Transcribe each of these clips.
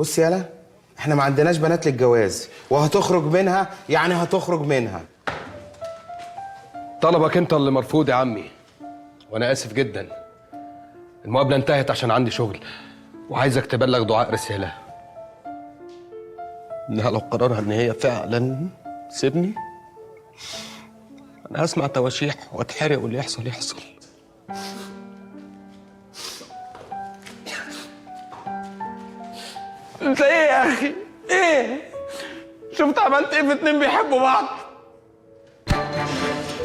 بص يالا، احنا ما عندناش بنات للجواز، وهتخرج منها يعني هتخرج منها. طلبك انت اللي مرفوض يا عمي، وانا اسف جدا. المقابله انتهت عشان عندي شغل، وعايزك تبلغ دعاء رساله انها لو قررها ان هي فعلا تسيبني انا هسمع تواشيح واتحرق واللي يحصل يحصل. انت ايه يا اخي؟ ايه؟ شفت عملت ايه في اتنين بيحبوا بعض؟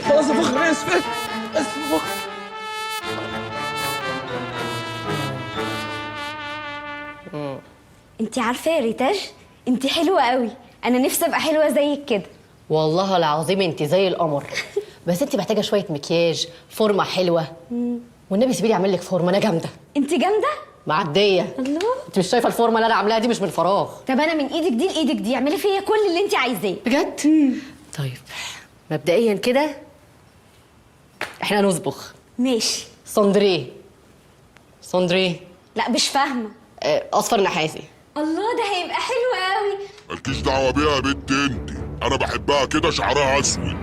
خلاص يا فخر، اسف اسف يا فخر. انتي عارفه يا ريتاج، انتي حلوه قوي. انا نفسي ابقى حلوه زيك كده. والله العظيم انت زي القمر. بس انت محتاجه شويه مكياج، فورمه حلوه. والنبي سيبيلي اعمل لك فورمه، انا جامده. انتي جامده؟ معديه. الله، انت مش شايفه الفورمه اللي انا عاملاها دي؟ مش من فراغ. طب انا من ايدك دي لايدك دي اعملي فيا كل اللي انتي عايزاه. بجد؟ طيب مبدئيا كده احنا هنصبغ. ماشي. صندريه. صندريه. لا مش فاهمه. اصفر نحاسي. الله، ده هيبقى حلو قوي. مالكيش دعوه بيها يا بنت انت، انا بحبها كده شعرها اسود.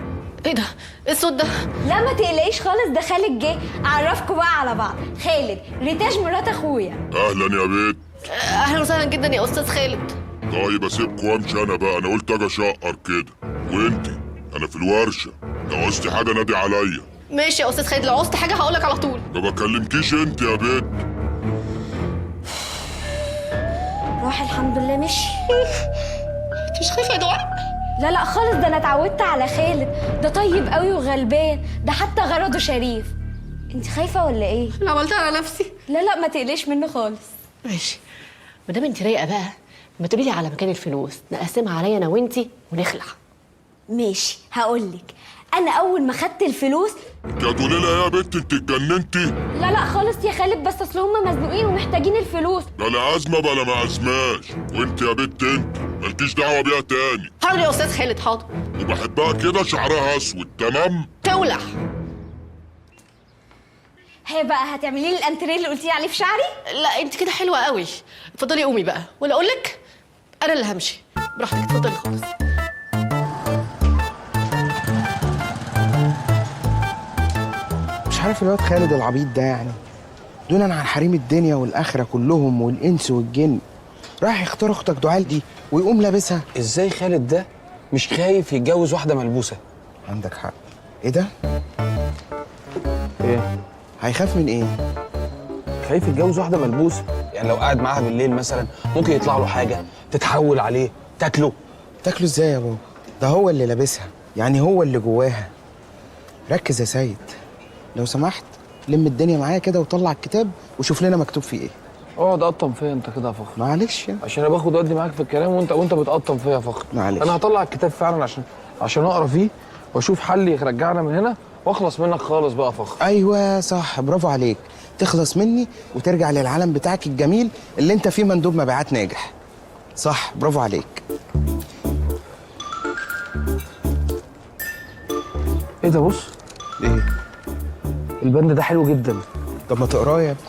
ايه ده؟ ايه الصوت ده؟ لا ما تقلقيش خالص، ده خالد جه. اعرفكوا بقى على بعض، خالد ريتاج مرات اخويا. اهلا يا بنت. اهلا وسهلا جدا يا استاذ خالد. طيب اسيبكوا وامشي انا بقى، انا قلت اجي اشقر كده. وانت انا في الورشه، لو عوزتي حاجه نادي عليا. ماشي يا استاذ خالد، لو عوزت حاجه هقولك على طول. ما بكلمكيش انت يا بنت. راح الحمد لله مشي. انت مش خايفه يا دعاء؟ لا لا خالص، ده انا اتعودت على خالد، ده طيب قوي وغلبان، ده حتى غرضه شريف. انت خايفه ولا ايه؟ انا عملتها على نفسي. لا لا ما تقلقيش منه خالص. ماشي، ما دام انت رايقه بقى، ما تقولي لي على مكان الفلوس نقسمها عليا انا وانتي ونخلع. ماشي هقولك. انا اول ما خدت الفلوس. انت هتقولي لها يا بنت انت اتجننتي؟ لا لا خالص يا خالد، بس اصل هم مزنوقين ومحتاجين الفلوس. بلا ازمه بلا ما ازماش. وانت يا بنت انت مالكيش دعوه بيها تاني. حاضر يا استاذ خالد، حاضر. وبحبها كده شعرها اسود، تمام؟ تولع. هي بقى هتعملي لي الانتريه اللي قلتي عليه في شعري؟ لا انت كده حلوه قوي. اتفضلي قومي بقى، ولا اقول لك انا اللي همشي. براحتك، اتفضلي خالص. مش عارف الواد خالد العبيط ده يعني، دونا عن حريم الدنيا والاخره كلهم والانس والجن، راح يختار اختك دعاء دي ويقوم لابسها. ازاي خالد ده مش خايف يتجوز واحده ملبوسه؟ عندك حق. ايه ده؟ ايه؟ هيخاف من ايه؟ خايف يتجوز واحده ملبوسه، يعني لو قاعد معاها بالليل مثلا ممكن يطلع له حاجه تتحول عليه تاكله. تاكله ازاي يا بابا؟ ده هو اللي لابسها، يعني هو اللي جواها. ركز يا سيد لو سمحت، لم الدنيا معايا كده وطلع الكتاب وشوف لنا مكتوب فيه ايه. اقعد قطم فيا انت كده يا فخر. معلش يعني. عشان انا باخد ودي معاك في الكلام وانت بتقطم فيا يا فخر. معلش. انا هطلع الكتاب فعلا عشان اقرا فيه واشوف حل يرجعنا من هنا واخلص منك خالص بقى يا فخر. ايوه صح، برافو عليك. تخلص مني وترجع للعالم بتاعك الجميل اللي انت فيه مندوب مبيعات ناجح. صح، برافو عليك. ايه ده؟ بص، ايه البند ده حلو جدا. طب ما تقراه يا ابني.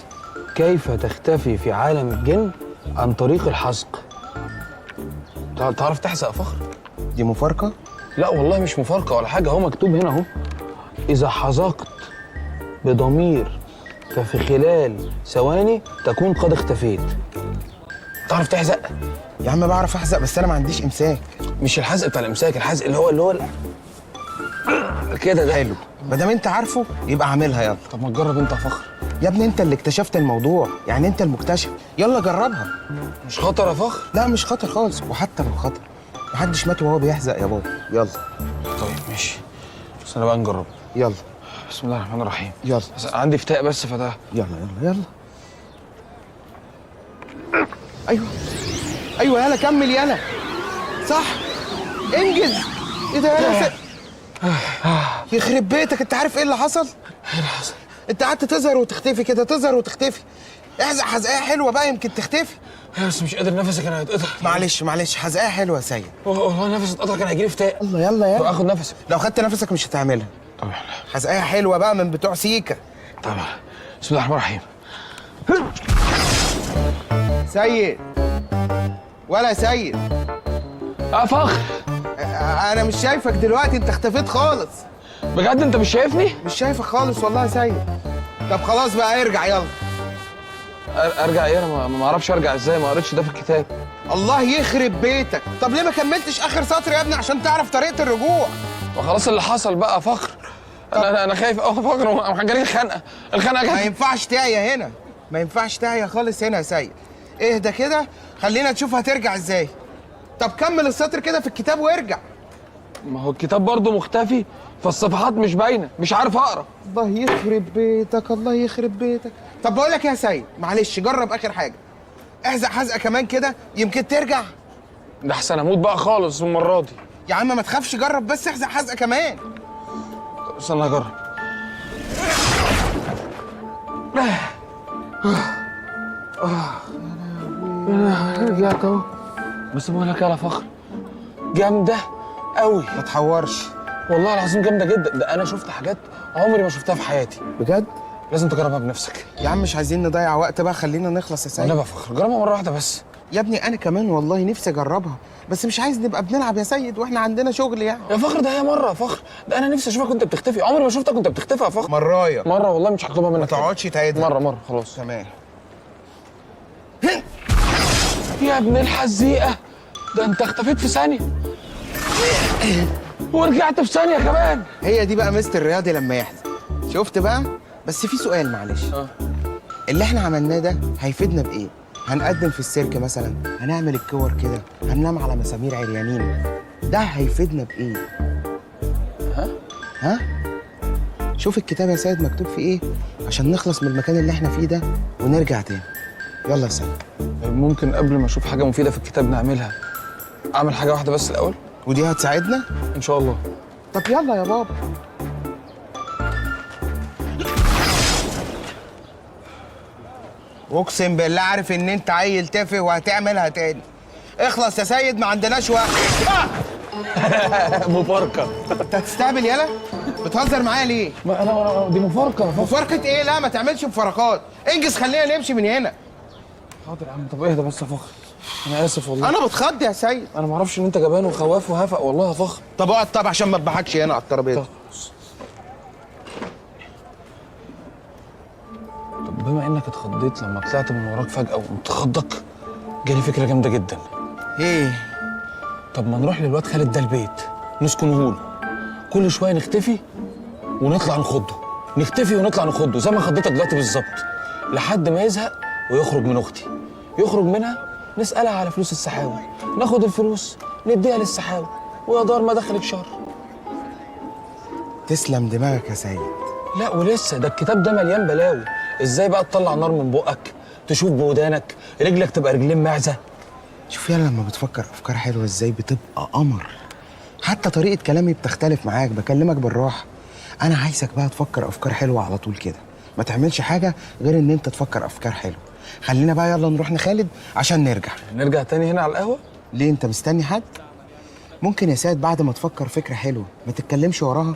كيف تختفي في عالم الجن عن طريق الحزق. تعرف تحزق يا فخر؟ دي مفارقه؟ لا والله مش مفارقه ولا حاجه، هو مكتوب هنا اهو. اذا حزقت بضمير ففي خلال ثواني تكون قد اختفيت. تعرف تحزق؟ يا عم بعرف احزق، بس انا ما عنديش امساك. مش الحزق بتاع الامساك، الحزق اللي هو كده ده. حلو، ما دام انت عارفه يبقى اعملها يلا. طب ما تجرب انت يا فخر. يا ابني انت اللي اكتشفت الموضوع، يعني انت المكتشف، يلا جربها. مش خطر يا فخر؟ لا مش خطر خالص، وحتى لو خطر محدش مات وهو بيحزق يا بابا. يلا. طيب ماشي، بس انا بقى نجرب. يلا بسم الله الرحمن الرحيم. يلا. بس عندي فتاء بس فده. يلا يلا يلا. ايوه ايوه، يلا كمل يلا. صح، انجز. ايه ده يلا؟ يخرب بيتك، انت عارف ايه اللي حصل؟ ايه اللي حصل؟ انت قعدت تظهر وتختفي كده، تظهر وتختفي. احزق حزقايه حلوه بقى يمكن تختفي. بس مش قادر، نفسي كان هيتقطع. معلش حزقايه حلوه يا سيد. هو نفسي اتقطع كان هيجيلي فتاء. يلا يلا طب يلا. اخد نفسك. لو خدت نفسك مش هتعملها. طبعا. حزقايه حلوه بقى من بتوع سيكا. طبعا. بسم الله الرحمن الرحيم. سيد ولا يا سيد. يا فخر انا مش شايفك دلوقتي، انت اختفيت خالص. بجد انت مش شايفني؟ مش شايفك خالص والله يا سيد. طب خلاص بقى ارجع يلا. ارجع ايه؟ انا ما اعرفش ارجع ازاي، ما قريتش ده في الكتاب. الله يخرب بيتك. طب ليه ما كملتش اخر سطر يا ابني عشان تعرف طريقه الرجوع؟ وخلاص اللي حصل بقى يا فخر. انا خايف قوي يا فخر، جالي الخنقه ما جت. ينفعش تعيا هنا، ما ينفعش تعيا خالص هنا يا سيد. اهدى كده، خلينا نشوف هترجع ازاي. طب كمل السطر كده في الكتاب وارجع. ما هو الكتاب برضه مختفي، فالصفحات مش باينه، مش عارف اقرا. الله يخرب بيتك، الله يخرب بيتك. طب بقول لك يا سيد، معلش جرب اخر حاجه، احزق حزقه كمان كده يمكن ترجع. ده احسن اموت بقى خالص المره دي. يا عم ما تخافش، جرب بس احزق حزقه كمان. استنى اجرب. رجعت اهو. بس بقول لك يا فخر، جامده قوي. ما تحورش والله العظيم جامده جدا. ده انا شفت حاجات عمري ما شفتها في حياتي. بجد. لازم تجربها بنفسك. يا عم مش عايزين نضيع وقت بقى، خلينا نخلص يا سيد. انا بقى فخر جربها مره واحده بس. يا ابني انا كمان والله نفسي اجربها، بس مش عايز نبقى بنلعب يا سيد واحنا عندنا شغل يعني. يا فخر ده هي مره يا فخر، ده انا نفسي اشوفك وانت بتختفي، عمري ما شفتك وانت بتختفي يا فخر. مرايه مره والله مش هطلبها منك. ما تقعدش تعيدها. مره خلاص. تمام. يا ابن الحزيقه، ده انت اختفيت في ثانيه ورجعت في ثانيه كمان. هي دي بقى مستر الرياضي لما يحزن. شفت بقى؟ بس في سؤال معلش. اللي احنا عملناه ده هيفيدنا بايه؟ هنقدم في السيرك مثلا، هنعمل الكور كده، هننام على مسامير عريانين، ده هيفيدنا بايه؟ ها؟ شوف الكتاب يا سيد مكتوب فيه ايه عشان نخلص من المكان اللي احنا فيه ده ونرجع تاني. يلا يا سيد. ممكن قبل ما اشوف حاجه مفيده في الكتاب نعملها، اعمل حاجه واحده بس الاول؟ ودي هتساعدنا؟ ان شاء الله. طب يلا يا بابا. اقسم بالله عارف ان انت عيل تافه وهتعملها تاني. اخلص يا سيد، ما عندناش وقت. مفارقه. انت هتستهبل يالا؟ بتهزر معايا ليه؟ ما انا دي مفارقه يا فخر. مفارقة ايه؟ لا ما تعملش مفارقات، انجز خلينا نمشي من هنا. حاضر يا عم. طب اهدى بس يا فخر، انا اسف والله. انا بتخض يا سيد. انا ما اعرفش ان انت جبان وخواف وهفق والله يا فخر. طب اقعد طب عشان ما تضحكش هنا على الترابيزه. طب بما انك اتخضيت لما طلعت من وراك فجاه وقمت خضك، جالي فكره جامده جدا. ايه؟ طب ما نروح للواد خالد ده البيت نسكنه له، كل شويه نختفي ونطلع نخضه، نختفي ونطلع نخضه زي ما خضتك دلوقتي بالظبط، لحد ما يزهق ويخرج من اختي. يخرج منها نسالها على فلوس السحاوي، ناخد الفلوس نديها للسحاوي، ويا دار ما دخلك شر. تسلم دماغك يا سيد. لا ولسه، ده الكتاب ده مليان بلاوي. ازاي بقى تطلع نار من بقك، تشوف بودانك، رجلك تبقى رجلين معزه. شوف يالا لما بتفكر افكار حلوه ازاي بتبقى قمر. حتى طريقه كلامي بتختلف معاك، بكلمك بالراحه. انا عايزك بقى تفكر افكار حلوه على طول كده، ما تعملش حاجه غير ان انت تفكر افكار حلوه. خلينا بقى يلا نروح لخالد عشان نرجع تاني هنا على القهوه. ليه انت مستني حد؟ ممكن يا سيد بعد ما تفكر فكره حلوه ما تتكلمش وراها.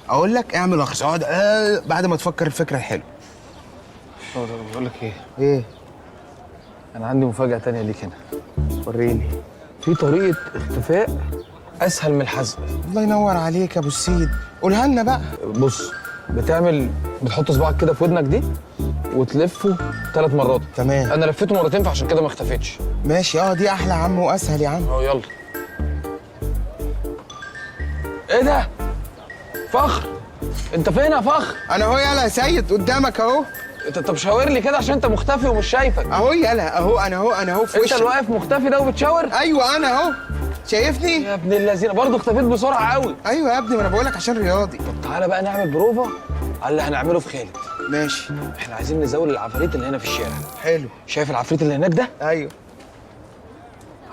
اقول لك اعمل اخ اقعد بعد ما تفكر الفكره الحلوه. بقول لك ايه؟ ايه؟ انا عندي مفاجاه تانية ليك هنا. وريني. في طريقه اختفاء اسهل من الحزق. الله ينور عليك يا ابو السيد، قولها لنا بقى. بص، بتحط صباعك كده في ودنك دي وتلفه 3 مرات. تمام. انا لفيته مرتين فعشان كده ما اختفيتش. ماشي. دي احلى يا عم واسهل يا عم. يلا. ايه ده؟ فخر، انت فين يا فخر؟ انا اهو يالا يا سيد قدامك اهو. طب شاور لي كده عشان انت مختفي ومش شايفك. اهو يالا اهو، انا اهو في وشك. انت اللي واقف مختفي ده وبتشاور؟ ايوه انا اهو. شايفني؟ يا ابن اللذينه برضه اختفيت بسرعه قوي. ايوه يا ابني، ما انا بقول لك عشان رياضي. طب تعالى بقى نعمل بروفا على اللي هنعمله في خالد. ماشي. احنا عايزين نزود العفاريت اللي هنا في الشارع. حلو. شايف العفريت اللي هناك ده؟ ايوه.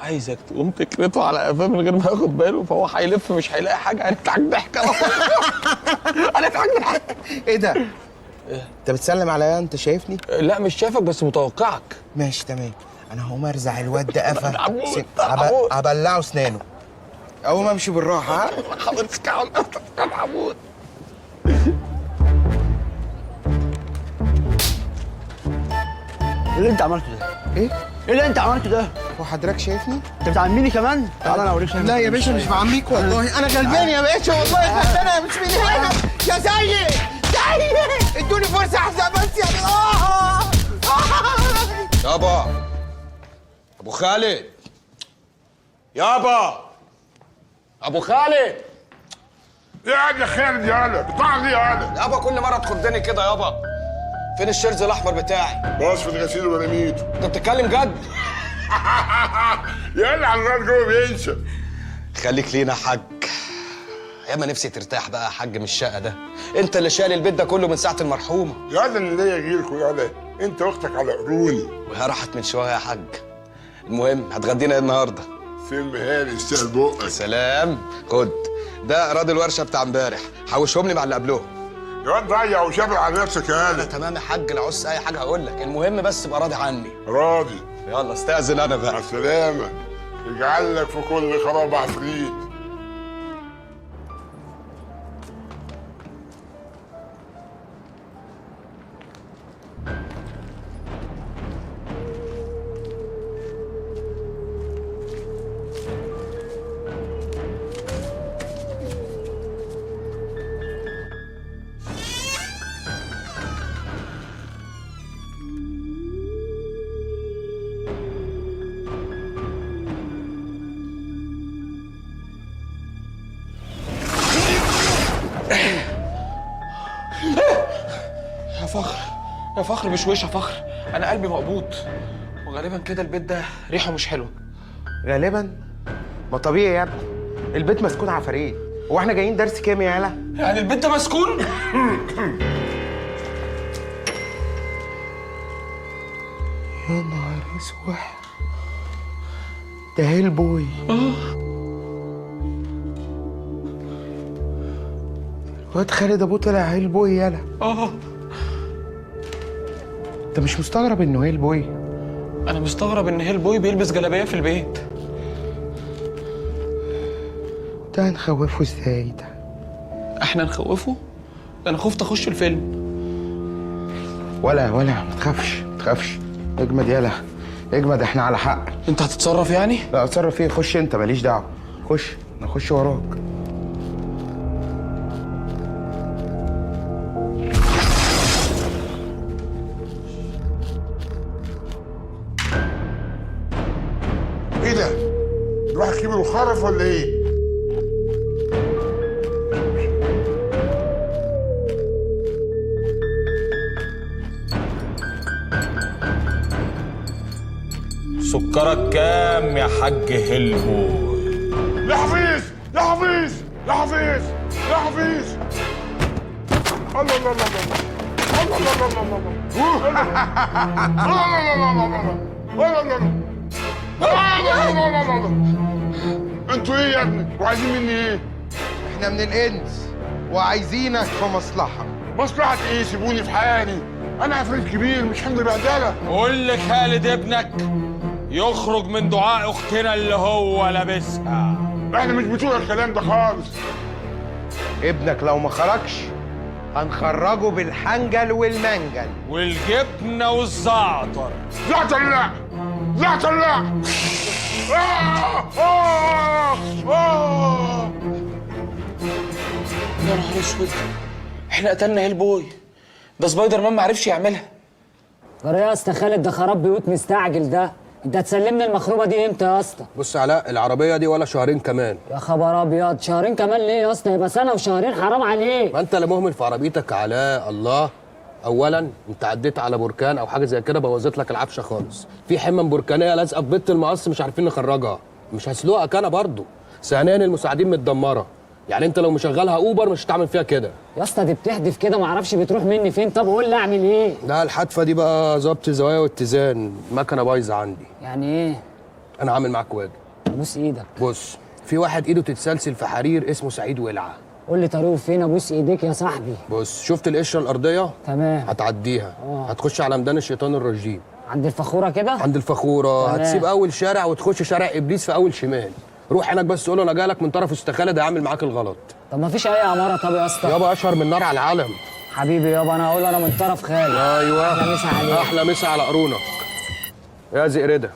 عايزك تقوم تكرته على قفاه من غير ما ياخد باله، فهو هيلف مش هيلاقي حاجه، هنضحك ضحكه. هنضحك ضحكه. ايه ده؟ انت بتسلم عليا؟ انت شايفني؟ لا مش شايفك بس متوقعك. ماشي تمام. انا هقوم ارزع الواد ده قفا. عمود. هبلعه اسنانه. اقوم امشي بالراحه. ها؟ حاول تسكعه عمود. ايه اللي انت عملته ده؟ ايه؟ ايه اللي انت عملته ده؟ هو حضرتك شايفني؟ انت بتعميني كمان؟ تعالى انا اوريك. لا يا باشا مش بعميك والله، انا غلبان يا باشا والله، بس انا مش من هنا يا سيد. سيد ادوني فرصه احزق بس يا يابا ابو خالد، يابا ابو خالد. يا خالد يا هلا بتاع لي يا هلا. يابا كل مره تخدني كده يابا. فين الشرز الاحمر بتاعي؟ باص في الغسيل ورميته. انت بتتكلم جد؟ يلا على النار جوه بينشف. خليك لينا يا حاج. ياما نفسي ترتاح بقى يا حاج من الشقه ده. انت اللي شايل البيت ده كله من ساعه المرحومه. يلا اللي ليا غيركم يلا، انت واختك على قروني. وهي راحت من شويه يا حاج. المهم هتغدينا ايه النهارده؟ سم هاني يستاهل بقك. سلام. خد ده اراضي الورشه بتاع امبارح، حوشهم لي مع اللي قبلهم. يا واد ضيع وشابر على نفسك يا انا هلا. تمام يا حاج، لو عوزت اي حاجه هقول لك، المهم بس ابقى راضي عني. راضي. يلا استاذن انا مع بقى. السلامه. يجعل لك في كل خراب عفريت. يا فخر يا فخر بشويش يا فخر، انا قلبي مقبوض وغالبا كده البيت ده ريحه مش حلوه. غالبا؟ ما طبيعي يا ابني، البيت مسكون عفاريت. هو احنا جايين درس كيمياء يالا؟ يعني البيت ده مسكون؟ يا نهار اسود، ده هيل بوي. الواد خالد ابوه طلع هيل بوي يالا. انت مش مستغرب انه هيل بوي؟ انا مستغرب ان هيل بوي بيلبس جلابيه في البيت. ده هنخوفه ازاي ده؟ احنا نخوفه؟ ده انا خفت اخش الفيلم. ولا ما تخافش ما تخافش، اجمد يالا اجمد، احنا على حق. انت هتتصرف يعني؟ لا اتصرف ايه، خش انت ماليش دعوه، خش انا اخش وراك. ايه ده؟ الواحد كبر وخرف ولا ايه؟ سكرك كام يا حاج هلبوي؟ يا حفيظ يا حفيظ يا حفيظ يا حفيظ. الله الله الله الله الله الله الله الله. انتوا ايه يا ابني؟ وعايزين مني ايه؟ احنا من الانس وعايزينك في مصلحه. مصلحة ايه؟ سيبوني في حالي، انا عفريت كبير مش حمل بهدله. قول لخالد ابنك يخرج من دعاء اختنا اللي هو لابسها. احنا مش بتوع الكلام ده خالص. ابنك لو ما خرجش هنخرجه بالحنجل والمنجل والجبنه والزعتر. زعتر لا زعتر لا. يا نهار اسود، احنا قتلنا هيل بوي. ده سبايدر مان ما عرفش يعملها. جرى يا اسطى خالد، ده خراب بيوت مستعجل ده. انت هتسلمني المخروبه دي امتى يا اسطى؟ بص علاء، العربيه دي ولا شهرين كمان. يا خبر ابيض، شهرين كمان ليه يا اسطى؟ يبقى سنه وشهرين، حرام عليك. ما انت اللي مهمل في عربيتك يا علاء. الله، اولا انت عديت على بركان او حاجه زي كده بوظت لك العفشه خالص. في حمم بركانيه لازقه في بيت المقص مش عارفين نخرجها، مش هسلقك انا برضو. ثانيا المساعدين متدمره، يعني انت لو مشغلها اوبر مش هتعمل فيها كده. يا اسطى دي بتحدف كده، ما اعرفش بتروح مني فين. طب قول لي اعمل ايه؟ لا الحدفه دي بقى ظبط الزوايا واتزان، المكنه بايظه عندي. يعني ايه؟ انا عامل معاك واجب. ابوس ايدك. بص، في واحد ايده تتسلسل في حرير اسمه سعيد ولعه. قول لي طريقه فين، ابوس ايديك يا صاحبي. بص، شفت القشره الارضيه؟ تمام. هتعديها. هتخش على ميدان الشيطان الرجيم عند الفخوره كده؟ عند الفخوره. تمام. هتسيب اول شارع وتخش شارع ابليس في اول شمال. روح هناك بس قول له انا جايلك من طرف استخاله، ده هيعمل معاك الغلط. طب ما فيش اي عماره طب يا اسطى؟ يابا اشهر من نار على العالم. حبيبي يابا، انا هقول له انا من طرف خالد. ايوه، احلى مسا عليك. احلى مسا على قرونك يا زئرده.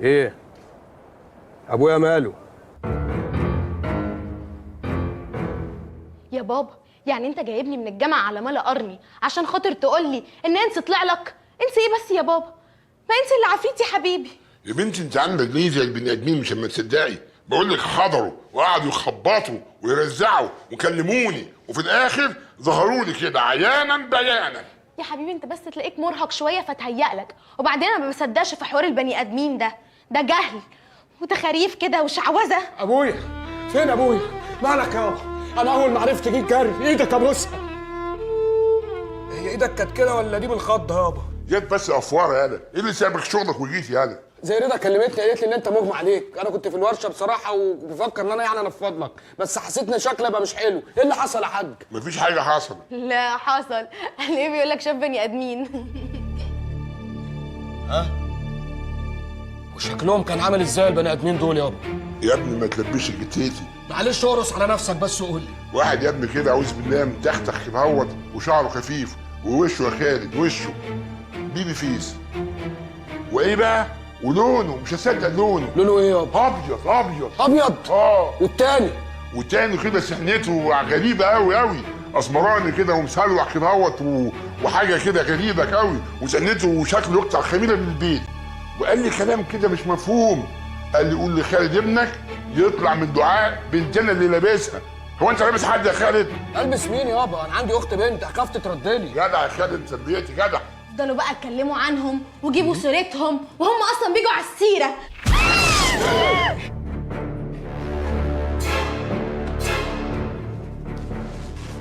ايه ابويا ماله؟ يا بابا يعني انت جايبني من الجامعه على ملا قرني عشان خاطر تقول لي ان انس طلع لك؟ انس ايه بس يا بابا؟ ما انس اللي عفريت يا حبيبي. يا بنتي انت عامله جنيه زي البني ادمين، مش اما تصدقي. بقول لك حضروا وقعدوا يخبطوا ويرزعوا وكلموني، وفي الاخر ظهروا لي كده عيانا بيانا. يا حبيبي انت بس تلاقيك مرهق شويه فتهيألك، وبعدين انا ما بصدقش في حوار البني ادمين ده جهل وتخاريف كده وشعوذه. ابويا فين ابويا؟ مالك يابا؟ انا اول ما عرفت جيت جري ايدك ابوسها. هي ايدك كانت كده ولا دي بالخض يابا؟ جت بس افواره يالا، ايه اللي سابك شغلك وجيت يالا؟ زي رضا كلمتني قالت لي ان انت مغمى عليك. انا كنت في الورشه بصراحه وبفكر ان انا يعني انفض لك، بس حسيت ان شكلي بقى مش حلو. ايه اللي حصل يا حاج؟ مفيش حاجه حصل. لا حصل. قال ايه؟ بيقول لك شاف بني ادمين. ها؟ وشكلهم كان عامل ازاي البني ادمين دول يابا؟ يا ابني ما تلبسش جتيتي. معلش اقرص على نفسك بس وقول لي. واحد يا ابني كده اعوذ بالله متختخ مهوط وشعره خفيف ووشه يا خالد وشه بيبي فيس. وايه بقى؟ ولونه مش هصدق لونه. لونه ايه يابا؟ ابيض ابيض ابيض؟ والتاني كده سحنته غريبه قوي قوي، اسمراني كده ومسلوح كده اهوت وحاجه كده غريبه قوي، وسنته شكله يقطع خميره من البيت. وقال لي كلام كده مش مفهوم. قال لي قول لخالد ابنك يطلع من دعاء بنتنا اللي لابسها. هو انت لابس حد يا خالد؟ البس مين يابا؟ انا عندي اخت بنت اخاف تتردلي. جدع يا خالد، تربيتي جدع. فضلوا بقى اتكلموا عنهم وجيبوا سيرتهم وهم اصلا بيجوا على السيره.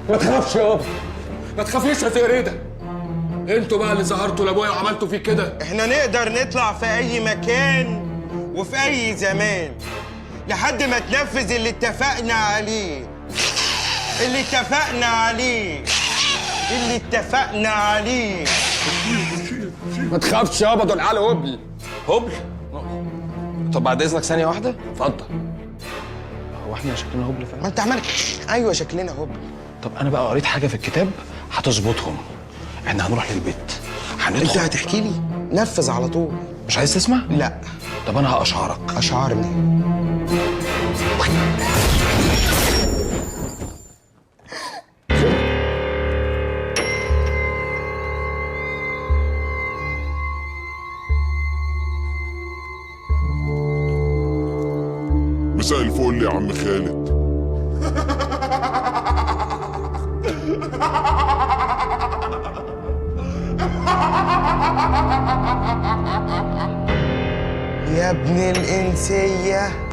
ما تخافش يابا، ما تخافيش يا زيريده. انتوا بقى اللي ظهرتوا لابويا وعملتوا فيه كده. احنا نقدر نطلع في اي مكان وفي اي زمان لحد ما تنفذ اللي اتفقنا عليه. ما تخافش يابا، دول عيال هبل. هبل؟ طب بعد اذنك ثانيه واحده. اتفضل. هو احنا شكلنا هبل فعلا؟ ما انت عمال ايوه شكلنا هبل. طب انا بقى قريت حاجه في الكتاب هتظبطهم. احنا هنروح للبيت هندخل. انت هتحكي لي؟ نفذ على طول. مش عايز تسمع؟ لا. طب انا هاشعرك. اشعرني. مساء الفل يا عم خالد. يا ابن الانسيه